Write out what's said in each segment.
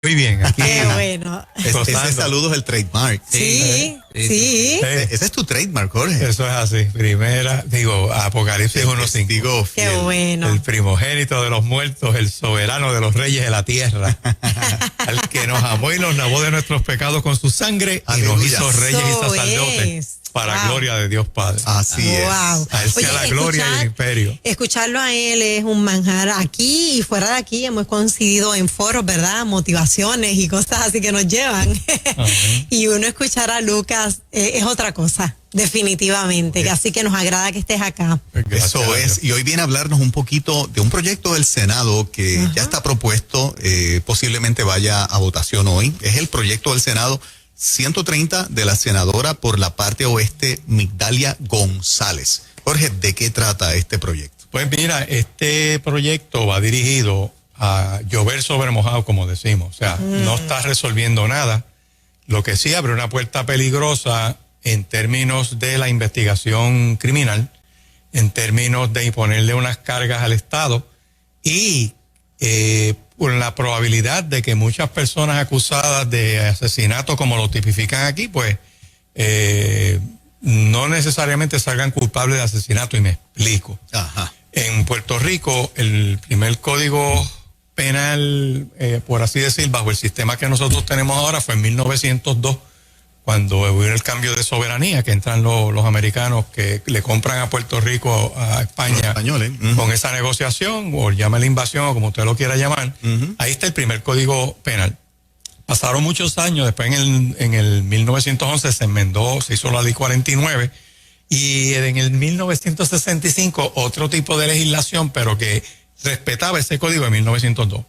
Muy bien, aquí. Qué bueno. Ese saludo es el trademark. Sí. Ese es tu trademark, Jorge. Eso es así. Apocalipsis 1:5. Qué bueno. El primogénito de los muertos, el soberano de los reyes de la tierra. Al que nos amó y nos lavó de nuestros pecados con su sangre. Aleluya. Y nos hizo reyes y Eso sacerdotes. es. Para gloria de Dios Padre. Así es. Wow. A él sea la gloria y el imperio. Escucharlo a él es un manjar. Aquí y fuera de aquí hemos coincidido en foros, ¿verdad? Motivaciones y cosas así que nos llevan. Y uno escuchar a Lucas es otra cosa, definitivamente. Así que nos agrada que estés acá. Eso es. Y hoy viene a hablarnos un poquito de un proyecto del Senado que ya está propuesto, posiblemente vaya a votación hoy. Es el proyecto del Senado 130 de la senadora por la parte oeste, Migdalia González. Jorge, ¿de qué trata este proyecto? Pues mira, este proyecto va dirigido a llover sobre mojado, como decimos. O sea, no está resolviendo nada. Lo que sí abre una puerta peligrosa en términos de la investigación criminal, en términos de imponerle unas cargas al Estado y por la probabilidad de que muchas personas acusadas de asesinato, como lo tipifican aquí, pues no necesariamente salgan culpables de asesinato, y me explico. Ajá. En Puerto Rico, el primer código penal, por así decir, bajo el sistema que nosotros tenemos ahora, fue en 1902, cuando hubo el cambio de soberanía, que entran los americanos que le compran a Puerto Rico, a España, los españoles, con esa negociación, o llámale invasión, o como usted lo quiera llamar. Ahí está el primer código penal. Pasaron muchos años, después en el 1911 se enmendó, se hizo la ley 49, y en el 1965 otro tipo de legislación, pero que respetaba ese código de 1902.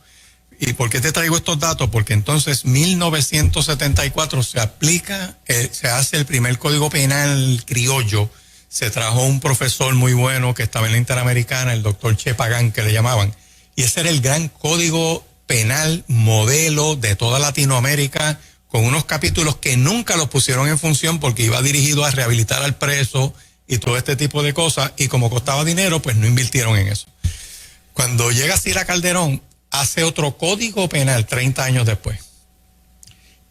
¿Y por qué te traigo estos datos? Porque entonces 1974 se aplica, se hace el primer código penal criollo. Se trajo un profesor muy bueno que estaba en la Interamericana, el doctor Che Pagán, que le llamaban. Y ese era el gran código penal modelo de toda Latinoamérica, con unos capítulos que nunca los pusieron en función porque iba dirigido a rehabilitar al preso y todo este tipo de cosas. Y como costaba dinero, pues no invirtieron en eso. Cuando llega Cira Calderón, hace otro código penal 30 años después.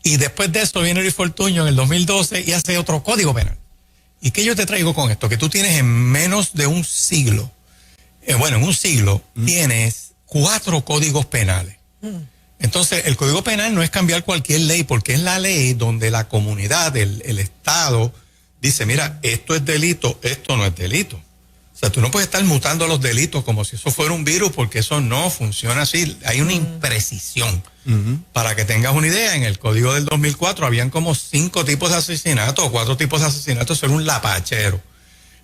Y después de eso viene Luis Fortuño en el 2012 y hace otro código penal. ¿Y qué yo te traigo con esto? Que tú tienes en menos de un siglo, en un siglo, tienes 4 códigos penales. Entonces, el código penal no es cambiar cualquier ley, porque es la ley donde la comunidad, el Estado, dice, mira, esto es delito, esto no es delito. O sea, tú no puedes estar mutando los delitos como si eso fuera un virus, porque eso no funciona así. Hay una imprecisión. Para que tengas una idea, en el código del 2004 habían como 5 tipos de asesinatos o 4 tipos de asesinatos, eso era un lapachero.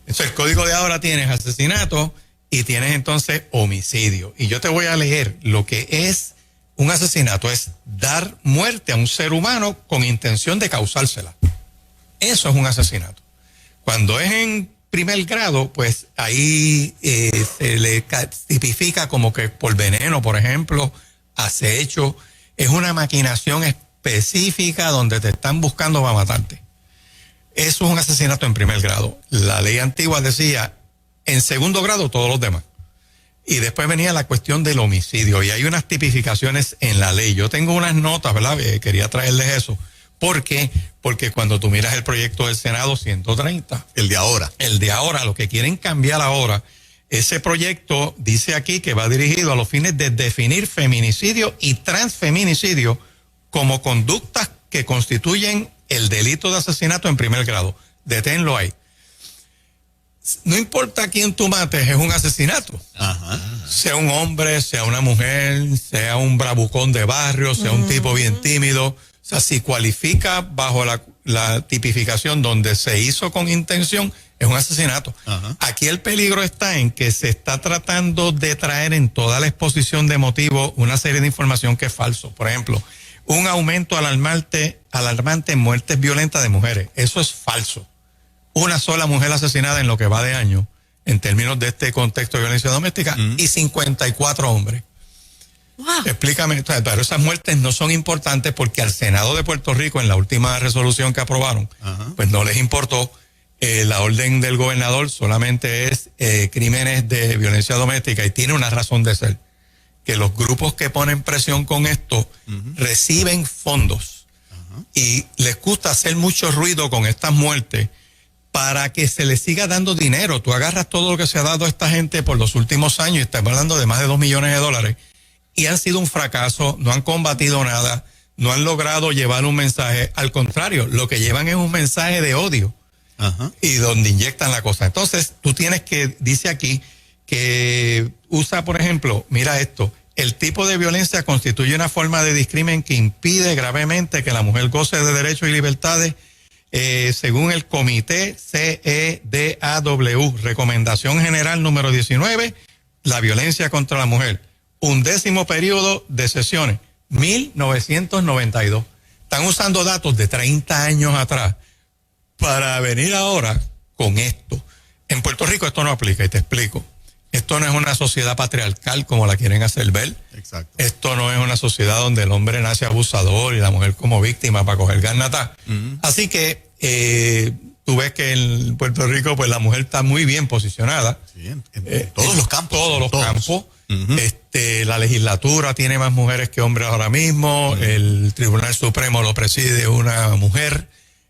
Entonces, el código de ahora tienes asesinato y tienes entonces homicidio. Y yo te voy a leer lo que es un asesinato: es dar muerte a un ser humano con intención de causársela. Eso es un asesinato. Cuando es en primer grado, pues ahí se le tipifica como que por veneno, por ejemplo, acecho. Es una maquinación específica donde te están buscando para matarte. Eso es un asesinato en primer grado. La ley antigua decía en segundo grado todos los demás. Y después venía la cuestión del homicidio, y hay unas tipificaciones en la ley. Yo tengo unas notas, ¿verdad? Quería traerles eso. ¿Por qué? Porque cuando tú miras el proyecto del Senado 130, el de ahora, lo que quieren cambiar ahora, ese proyecto dice aquí que va dirigido a los fines de definir feminicidio y transfeminicidio como conductas que constituyen el delito de asesinato en primer grado. Deténlo ahí. No importa a quién tú mates, es un asesinato. Ajá. Sea un hombre, sea una mujer, sea un bravucón de barrio, sea un tipo bien tímido. O sea, si cualifica bajo la tipificación donde se hizo con intención, es un asesinato. Ajá. Aquí el peligro está en que se está tratando de traer en toda la exposición de motivos una serie de información que es falso. Por ejemplo, un aumento alarmante en muertes violentas de mujeres. Eso es falso. Una sola mujer asesinada en lo que va de año, en términos de este contexto de violencia doméstica, y 54 hombres. Wow. Explícame, pero esas muertes no son importantes porque al Senado de Puerto Rico, en la última resolución que aprobaron, pues no les importó. La orden del gobernador solamente es crímenes de violencia doméstica y tiene una razón de ser. que los grupos que ponen presión con esto reciben fondos y les gusta hacer mucho ruido con estas muertes para que se les siga dando dinero. Tú agarras todo lo que se ha dado a esta gente por los últimos años, y estamos hablando de más de $2 millones, y han sido un fracaso, no han combatido nada, no han logrado llevar un mensaje. Al contrario, lo que llevan es un mensaje de odio. Y donde inyectan la cosa. Entonces, tú tienes que, dice aquí, que usa, por ejemplo, mira esto, el tipo de violencia constituye una forma de discrimen que impide gravemente que la mujer goce de derechos y libertades, según el Comité CEDAW, Recomendación General número 19, la violencia contra la mujer. 11º periodo de sesiones, 1992. Están usando datos de 30 años atrás para venir ahora con esto. En Puerto Rico esto no aplica, y te explico. Esto no es una sociedad patriarcal como la quieren hacer ver. Exacto. Esto no es una sociedad donde el hombre nace abusador y la mujer como víctima para coger garnata. Así que tú ves que en Puerto Rico pues la mujer está muy bien posicionada. Sí, en todos los campos. Todos los campos. La legislatura tiene más mujeres que hombres ahora mismo. El Tribunal Supremo lo preside una mujer.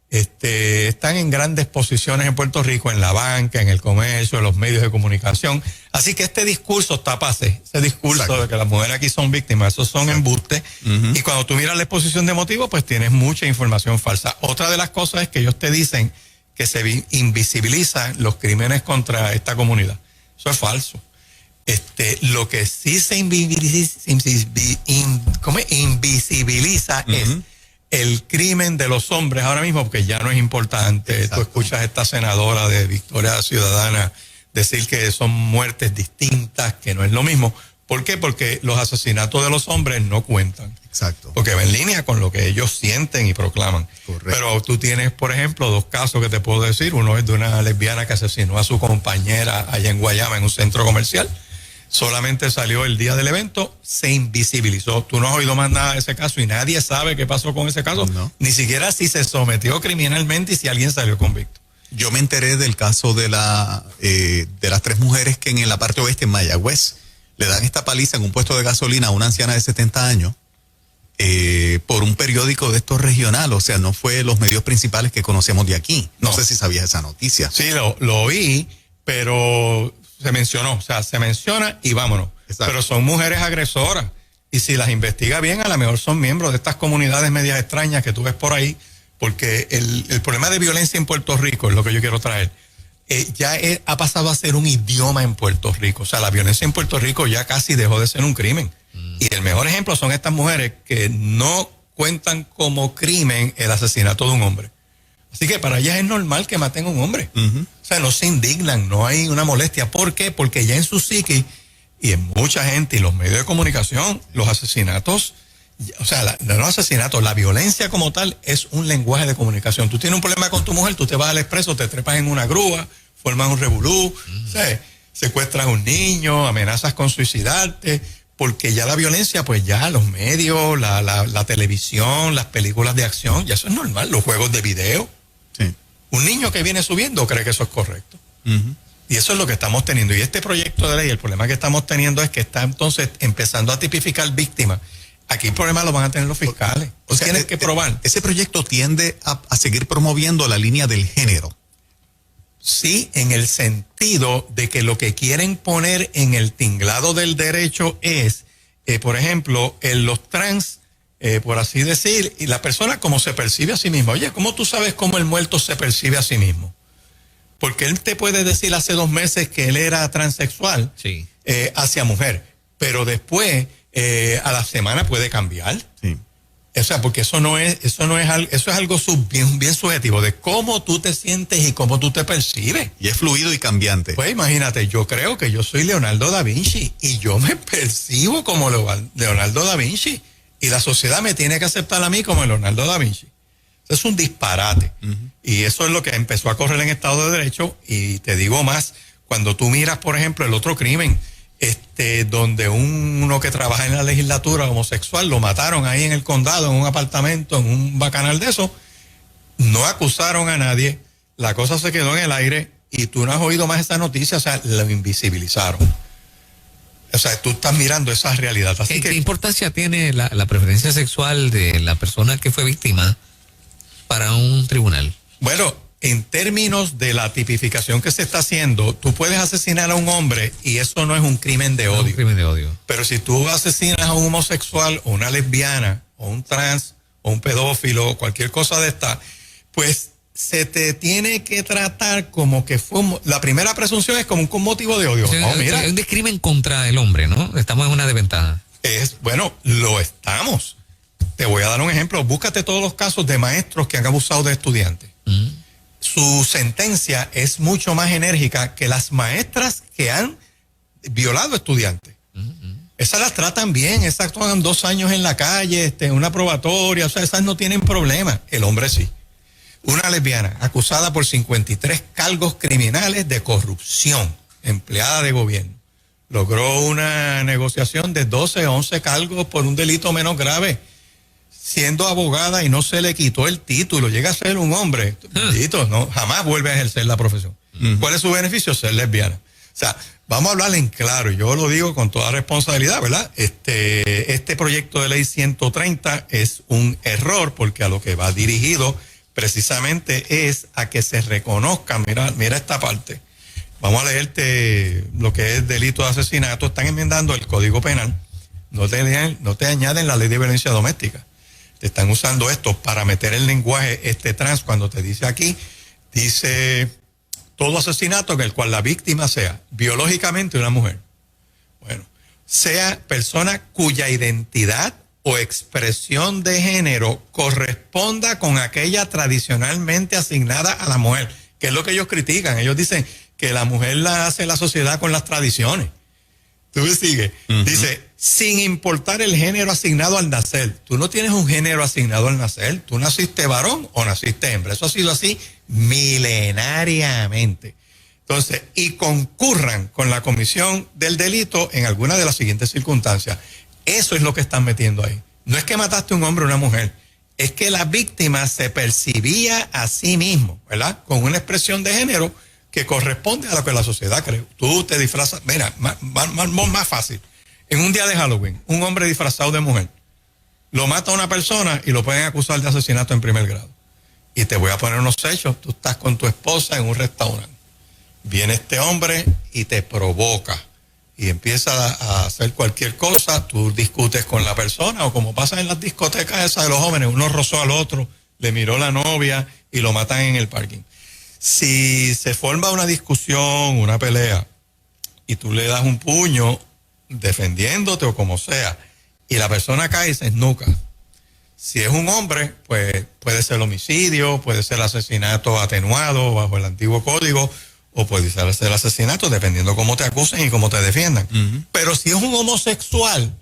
Están en grandes posiciones en Puerto Rico, en la banca, en el comercio, en los medios de comunicación. Así que este discurso está pase, ese discurso Exacto. de que las mujeres aquí son víctimas, esos son embustes. Y cuando tú miras la exposición de motivos, pues tienes mucha información falsa. Otra de las cosas es que ellos te dicen que se invisibilizan los crímenes contra esta comunidad. Eso es falso. Lo que sí se invisibiliza es el crimen de los hombres ahora mismo, porque ya no es importante. Exacto. Tú escuchas a esta senadora de Victoria Ciudadana decir que son muertes distintas, que no es lo mismo. ¿Por qué? Porque los asesinatos de los hombres no cuentan. Exacto. Porque va en línea con lo que ellos sienten y proclaman. Correcto. Pero tú tienes, por ejemplo, 2 casos que te puedo decir. Uno es de una lesbiana que asesinó a su compañera allá en Guayama, en un centro comercial. Solamente salió el día del evento, se invisibilizó. Tú no has oído más nada de ese caso y nadie sabe qué pasó con ese caso. No. Ni siquiera si se sometió criminalmente y si alguien salió convicto. Yo me enteré del caso de las 3 mujeres que en la parte oeste, en Mayagüez, le dan esta paliza en un puesto de gasolina a una anciana de 70 años por un periódico de estos regional. O sea, no fue los medios principales que conocemos de aquí. No sé si sabías esa noticia. Sí, lo oí, pero se mencionó. O sea, se menciona y vámonos. Exacto. Pero son mujeres agresoras. Y si las investiga bien, a lo mejor son miembros de estas comunidades medias extrañas que tú ves por ahí. Porque el problema de violencia en Puerto Rico es lo que yo quiero traer. Ha pasado a ser un idioma en Puerto Rico. O sea, la violencia en Puerto Rico ya casi dejó de ser un crimen. Y el mejor ejemplo son estas mujeres que no cuentan como crimen el asesinato de un hombre. Así que para ellas es normal que maten a un hombre. O sea, no se indignan, no hay una molestia. ¿Por qué? Porque ya en su psique y en mucha gente y los medios de comunicación, los asesinatos, o sea, los asesinatos, la violencia como tal es un lenguaje de comunicación. Tú tienes un problema con tu mujer, tú te vas al expreso, te trepas en una grúa, formas un revolú, secuestras a un niño, amenazas con suicidarte, porque ya la violencia, pues ya los medios, la televisión, las películas de acción, ya eso es normal, los juegos de video. Sí. Un niño que viene subiendo cree que eso es correcto. Y eso es lo que estamos teniendo. Y este proyecto de ley, el problema que estamos teniendo es que está entonces empezando a tipificar víctimas. Aquí el problema lo van a tener los fiscales. O sea, tienes que probar. Ese proyecto tiende a seguir promoviendo la línea del género. Sí, en el sentido de que lo que quieren poner en el tinglado del derecho es, por ejemplo, en los trans, por así decir, y la persona como se percibe a sí misma. Oye, ¿cómo tú sabes cómo el muerto se percibe a sí mismo? Porque él te puede decir hace 2 meses que él era transexual hacia mujer, pero después a la semana puede cambiar. Sí. O sea, porque eso es algo bien subjetivo de cómo tú te sientes y cómo tú te percibes. Y es fluido y cambiante. Pues imagínate, yo creo que yo soy Leonardo da Vinci y yo me percibo como Leonardo da Vinci y la sociedad me tiene que aceptar a mí como Leonardo da Vinci. Es un disparate. Y eso es lo que empezó a correr en Estado de Derecho. Y te digo más, cuando tú miras, por ejemplo, el otro crimen, donde uno que trabaja en la legislatura homosexual lo mataron ahí en el condado, en un apartamento, en un bacanal de eso, no acusaron a nadie, la cosa se quedó en el aire y tú no has oído más esa noticia, o sea, lo invisibilizaron. O sea, tú estás mirando esa realidad. Así ¿Qué importancia tiene la preferencia sexual de la persona que fue víctima para un tribunal? Bueno, en términos de la tipificación que se está haciendo, tú puedes asesinar a un hombre y eso no es un crimen de odio. No es un crimen de odio. Pero si tú asesinas a un homosexual o una lesbiana o un trans o un pedófilo o cualquier cosa de esta, pues se te tiene que tratar como que fue la primera presunción es como un motivo de odio. Sí, no, mira, es un discrimen contra el hombre, ¿no? Estamos en una desventaja. Bueno, lo estamos. Te voy a dar un ejemplo. Búscate todos los casos de maestros que han abusado de estudiantes. Su sentencia es mucho más enérgica que las maestras que han violado estudiantes. Esas las tratan bien, esas actúan 2 años en la calle, una probatoria, o sea, esas no tienen problema. El hombre sí. Una lesbiana acusada por 53 cargos criminales de corrupción, empleada de gobierno. Logró una negociación de 12 o 11 cargos por un delito menos grave, siendo abogada y no se le quitó el título. Llega a ser un hombre, no, jamás vuelve a ejercer la profesión. ¿Cuál es su beneficio? Ser lesbiana. O sea, vamos a hablar en claro, y yo lo digo con toda responsabilidad, ¿verdad? Este proyecto de ley 130 es un error porque a lo que va dirigido precisamente es a que se reconozca, mira esta parte. Vamos a leerte lo que es delito de asesinato. Están enmendando el Código Penal. No te añaden la ley de violencia doméstica. Te están usando esto para meter el lenguaje trans cuando te dice aquí, dice todo asesinato en el cual la víctima sea biológicamente una mujer. Bueno, sea persona cuya identidad o expresión de género corresponda con aquella tradicionalmente asignada a la mujer, que es lo que ellos critican. Ellos dicen que la mujer la hace la sociedad con las tradiciones. Tú me sigues. Dice, sin importar el género asignado al nacer. Tú no tienes un género asignado al nacer. Tú naciste varón o naciste hembra. Eso ha sido así milenariamente. Entonces, y concurran con la comisión del delito en alguna de las siguientes circunstancias. Eso es lo que están metiendo ahí. No es que mataste a un hombre o una mujer. Es que la víctima se percibía a sí mismo, ¿verdad? Con una expresión de género que corresponde a lo que la sociedad cree. Tú te disfrazas, mira, más fácil. En un día de Halloween, un hombre disfrazado de mujer lo mata a una persona y lo pueden acusar de asesinato en primer grado. Y te voy a poner unos hechos. Tú estás con tu esposa en un restaurante. Viene este hombre y te provoca y empieza a hacer cualquier cosa. Tú discutes con la persona o como pasa en las discotecas esas de los jóvenes, uno rozó al otro, le miró la novia y lo matan en el parking. Si se forma una discusión, una pelea, y tú le das un puño defendiéndote o como sea, y la persona cae y se esnuca. Si es un hombre, pues puede ser homicidio, puede ser asesinato atenuado bajo el antiguo código, o puede ser asesinato dependiendo cómo te acusen y cómo te defiendan. Pero si es un homosexual,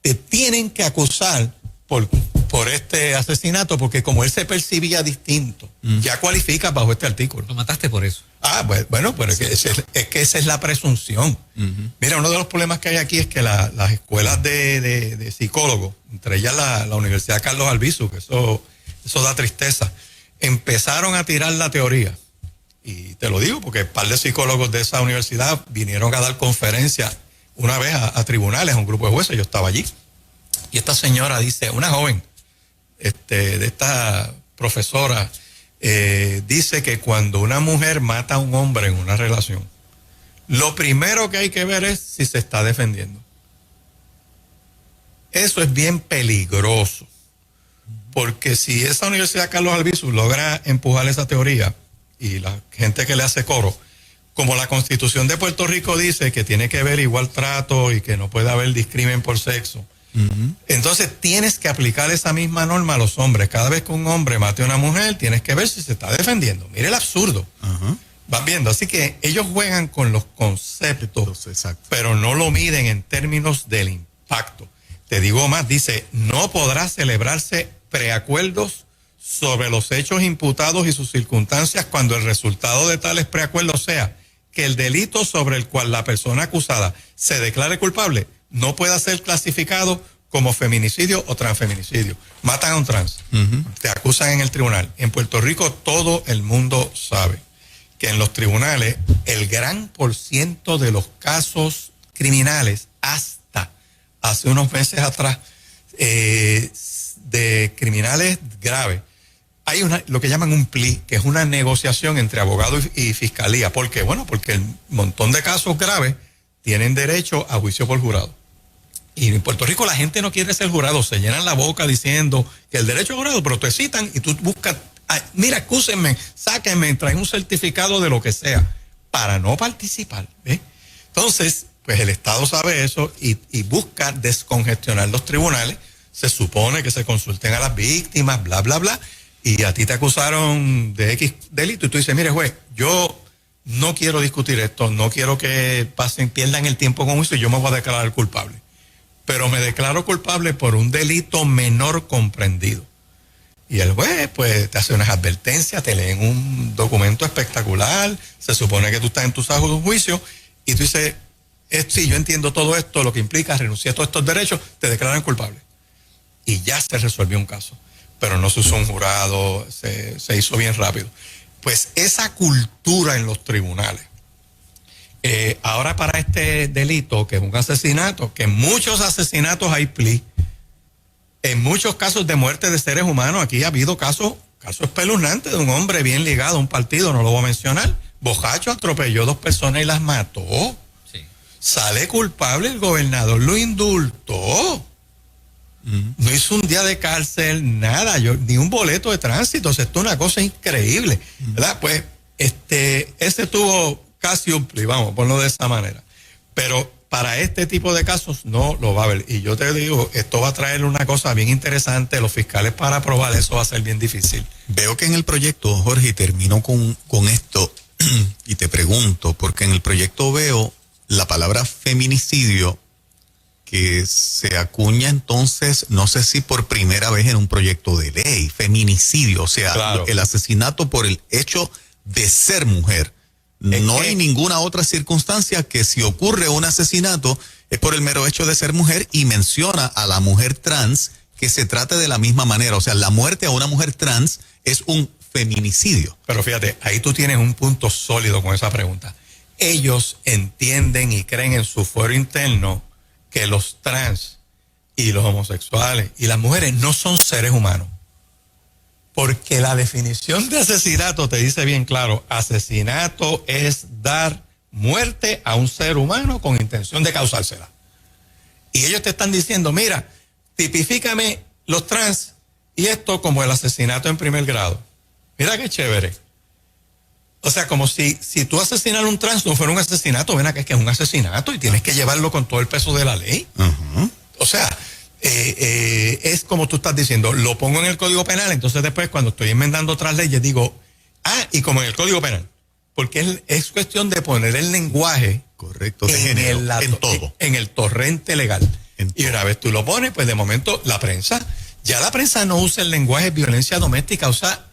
te tienen que acusar por este asesinato, porque como él se percibía distinto, ya cualifica bajo este artículo. Lo mataste por eso. Bueno, pero es que esa es la presunción. Mira, uno de los problemas que hay aquí es que las escuelas de psicólogos, entre ellas la Universidad Carlos Albizu, que eso da tristeza, empezaron a tirar la teoría. Y te lo digo porque un par de psicólogos de esa universidad vinieron a dar conferencias una vez a tribunales, a un grupo de jueces, yo estaba allí. Y esta señora dice, una joven, de esta profesora, dice que cuando una mujer mata a un hombre en una relación, lo primero que hay que ver es si se está defendiendo. Eso es bien peligroso, porque si esa Universidad Carlos Albizu logra empujar esa teoría y la gente que le hace coro, como la Constitución de Puerto Rico dice que tiene que haber igual trato y que no puede haber discrimen por sexo, entonces tienes que aplicar esa misma norma a los hombres. Cada vez que un hombre mate a una mujer, tienes que ver si se está defendiendo. Mire el absurdo. Van viendo. Así que ellos juegan con los conceptos, pero no lo miden en términos del impacto. Te digo más, dice, no podrá celebrarse preacuerdos sobre los hechos imputados y sus circunstancias cuando el resultado de tales preacuerdos sea que el delito sobre el cual la persona acusada se declare culpable no pueda ser clasificado como feminicidio o transfeminicidio. Matan a un trans, te acusan en el tribunal. En Puerto Rico todo el mundo sabe que en los tribunales el gran % de los casos criminales hasta hace unos meses atrás, de criminales graves. Hay lo que llaman un plea, que es una negociación entre abogado y fiscalía. ¿Por qué? Bueno, porque el montón de casos graves tienen derecho a juicio por jurado. Y en Puerto Rico la gente no quiere ser jurado, se llenan la boca diciendo que el derecho a jurado, pero te citan y tú buscas, mira, acúsenme, sáquenme, traen un certificado de lo que sea, para no participar. ¿Ves? Entonces, pues el Estado sabe eso y busca descongestionar los tribunales. Se supone que se consulten a las víctimas, bla, bla, bla, y a ti te acusaron de X delito y tú dices, mire juez, yo no quiero discutir esto, no quiero que pierdan el tiempo con eso y yo me voy a declarar culpable. Pero me declaro culpable por un delito menor comprendido. Y el juez, pues, te hace unas advertencias, te leen un documento espectacular, se supone que tú estás en tu saco de un juicio, y tú dices, sí, yo entiendo todo esto, lo que implica renunciar a todos estos derechos, te declaran culpable. Y ya se resolvió un caso. Pero no se usó un jurado, se hizo bien rápido. Pues esa cultura en los tribunales, ahora para este delito, que es un asesinato, que en muchos asesinatos hay plea, en muchos casos de muerte de seres humanos, aquí ha habido casos espeluznantes de un hombre bien ligado a un partido, no lo voy a mencionar, bojacho, atropelló 2 personas y las mató. Sí. Sale culpable, el gobernador lo indultó. No hizo un día de cárcel, nada, ni un boleto de tránsito. O sea, esto es una cosa increíble, ¿verdad? Pues ese tuvo casi un plea, vamos, ponlo de esa manera. Pero para este tipo de casos no lo va a haber. Y yo te digo, esto va a traer una cosa bien interesante. Los fiscales para aprobar eso va a ser bien difícil. Veo que en el proyecto, Jorge, y termino con esto, y te pregunto, porque en el proyecto veo la palabra feminicidio, que se acuña entonces, no sé si por primera vez en un proyecto de ley, feminicidio, o sea, claro, el asesinato por el hecho de ser mujer. No hay ninguna otra circunstancia que si ocurre un asesinato es por el mero hecho de ser mujer, y menciona a la mujer trans que se trate de la misma manera. O sea, la muerte a una mujer trans es un feminicidio. Pero fíjate, ahí tú tienes un punto sólido con esa pregunta. Ellos entienden y creen en su fuero interno que los trans y los homosexuales y las mujeres no son seres humanos. Porque la definición de asesinato te dice bien claro, asesinato es dar muerte a un ser humano con intención de causársela. Y ellos te están diciendo, mira, tipifícame los trans y esto como el asesinato en primer grado. Mira qué chévere. O sea, como si tú asesinar a un trans no fuera un asesinato, ven acá, es que es un asesinato y tienes que llevarlo con todo el peso de la ley. O sea, es como tú estás diciendo, lo pongo en el Código Penal, entonces después cuando estoy enmendando otras leyes digo, y como en el Código Penal, porque es cuestión de poner el lenguaje correcto de género, en todo. En el torrente legal. Y una vez tú lo pones, pues de momento la prensa no usa el lenguaje violencia doméstica, usa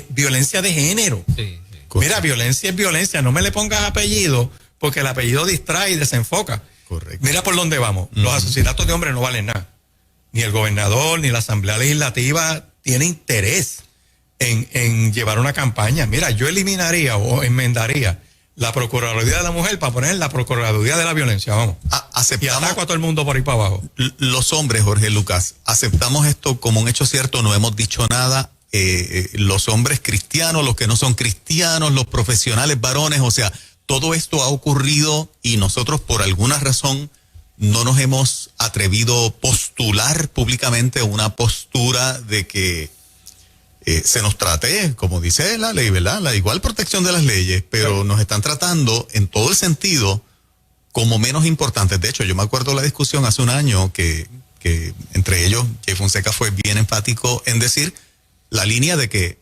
violencia de género. Sí. Mira, violencia es violencia, no me le pongas apellido, porque el apellido distrae y desenfoca. Correcto. Mira por dónde vamos. Los asesinatos de hombres no valen nada. Ni el gobernador, ni la Asamblea Legislativa tiene interés en llevar una campaña. Mira, yo eliminaría o enmendaría la Procuraduría de la Mujer para poner la Procuraduría de la Violencia, vamos. Y ataco a todo el mundo por ahí para abajo. Los hombres, Jorge Lucas, aceptamos esto como un hecho cierto, no hemos dicho nada. Los hombres cristianos, los que no son cristianos, los profesionales varones, o sea, todo esto ha ocurrido y nosotros por alguna razón no nos hemos atrevido a postular públicamente una postura de que se nos trate, como dice la ley, ¿verdad? La igual protección de las leyes, pero nos están tratando en todo el sentido como menos importantes. De hecho, yo me acuerdo la discusión hace un año que entre ellos Jay Fonseca fue bien enfático en decir la línea de que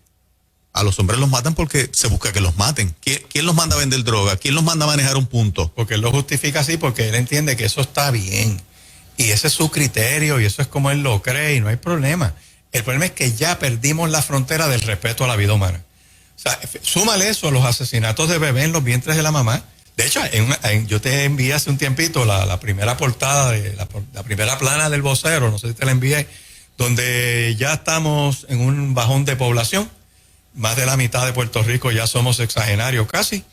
a los hombres los matan porque se busca que los maten. ¿Quién los manda a vender droga? ¿Quién los manda a manejar un punto? Porque él lo justifica así, porque él entiende que eso está bien. Y ese es su criterio y eso es como él lo cree y no hay problema. El problema es que ya perdimos la frontera del respeto a la vida humana. O sea, súmale eso a los asesinatos de bebés en los vientres de la mamá. De hecho, yo te envié hace un tiempito la primera portada, la primera plana del vocero, no sé si te la envié, donde ya estamos en un bajón de población. Más de la mitad de Puerto Rico ya somos sexagenarios casi.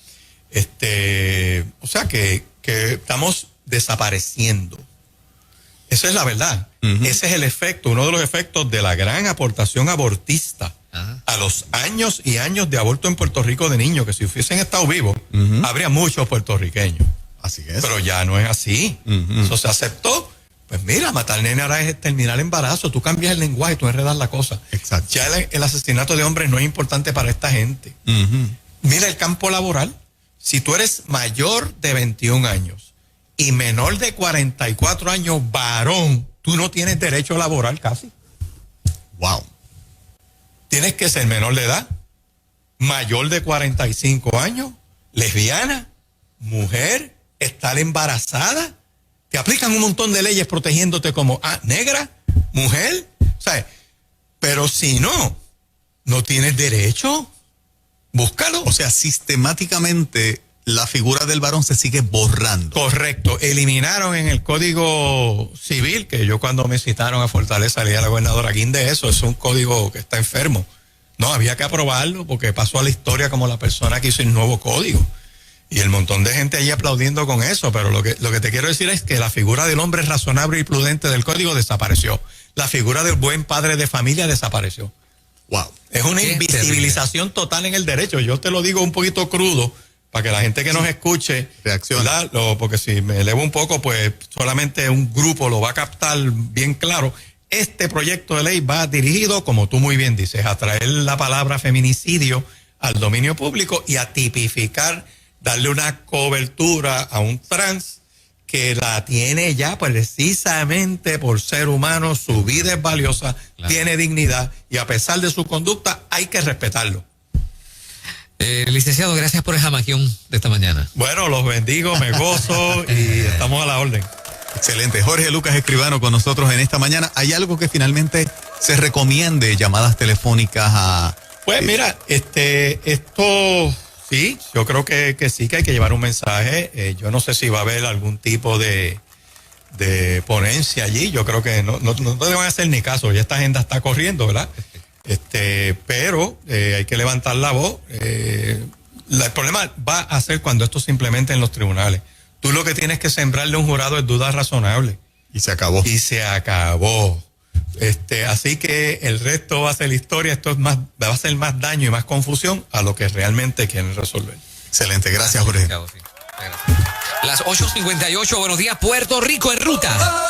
O sea que estamos desapareciendo. Esa es la verdad. Ese es el efecto, uno de los efectos de la gran aportación abortista a los años y años de aborto en Puerto Rico de niños, que si hubiesen estado vivos, habría muchos puertorriqueños. Así es. Pero ya no es así. Eso se aceptó. Pues mira, matar nene ahora es terminar el embarazo. Tú cambias el lenguaje, tú enredas la cosa. Exacto. Ya el asesinato de hombres no es importante para esta gente. Mira el campo laboral. Si tú eres mayor de 21 años y menor de 44 años, varón, tú no tienes derecho laboral casi. Wow. Tienes que ser menor de edad, mayor de 45 años, lesbiana, mujer, estar embarazada. Te aplican un montón de leyes protegiéndote como negra, mujer, ¿sabes? Pero si no tienes derecho, búscalo. O sea, sistemáticamente la figura del varón se sigue borrando. Correcto. Eliminaron en el Código Civil, que yo cuando me citaron a Fortaleza leí a la gobernadora Guinde, eso es un código que está enfermo. No, había que aprobarlo porque pasó a la historia como la persona que hizo el nuevo código. Y el montón de gente allí aplaudiendo con eso, pero lo que te quiero decir es que la figura del hombre razonable y prudente del código desapareció. La figura del buen padre de familia desapareció. Wow. Es una invisibilización total en el derecho. Yo te lo digo un poquito crudo, para que la gente que nos escuche reaccione. Porque si me elevo un poco, pues solamente un grupo lo va a captar bien claro. Este proyecto de ley va dirigido, como tú muy bien dices, a traer la palabra feminicidio al dominio público y a tipificar, darle una cobertura a un trans que la tiene ya precisamente por ser humano, su vida es valiosa, tiene dignidad y a pesar de su conducta hay que respetarlo. Licenciado, gracias por el jamaquión de esta mañana. Bueno, los bendigo, me gozo y estamos a la orden. Excelente. Jorge Lucas Escribano con nosotros en esta mañana. ¿Hay algo que finalmente se recomiende, llamadas telefónicas a...? Pues mira, esto sí, yo creo que sí, que hay que llevar un mensaje. Yo no sé si va a haber algún tipo de ponencia allí. Yo creo que no te van a hacer ni caso. Ya esta agenda está corriendo, ¿verdad? Pero hay que levantar la voz. El problema va a ser cuando esto se implemente en los tribunales. Tú lo que tienes que sembrarle a un jurado es dudas razonables. Y se acabó. Así que el resto va a ser la historia. Esto va a hacer más daño y más confusión a lo que realmente quieren resolver. Excelente, gracias, Jorge. Las 8:58, buenos días, Puerto Rico en ruta.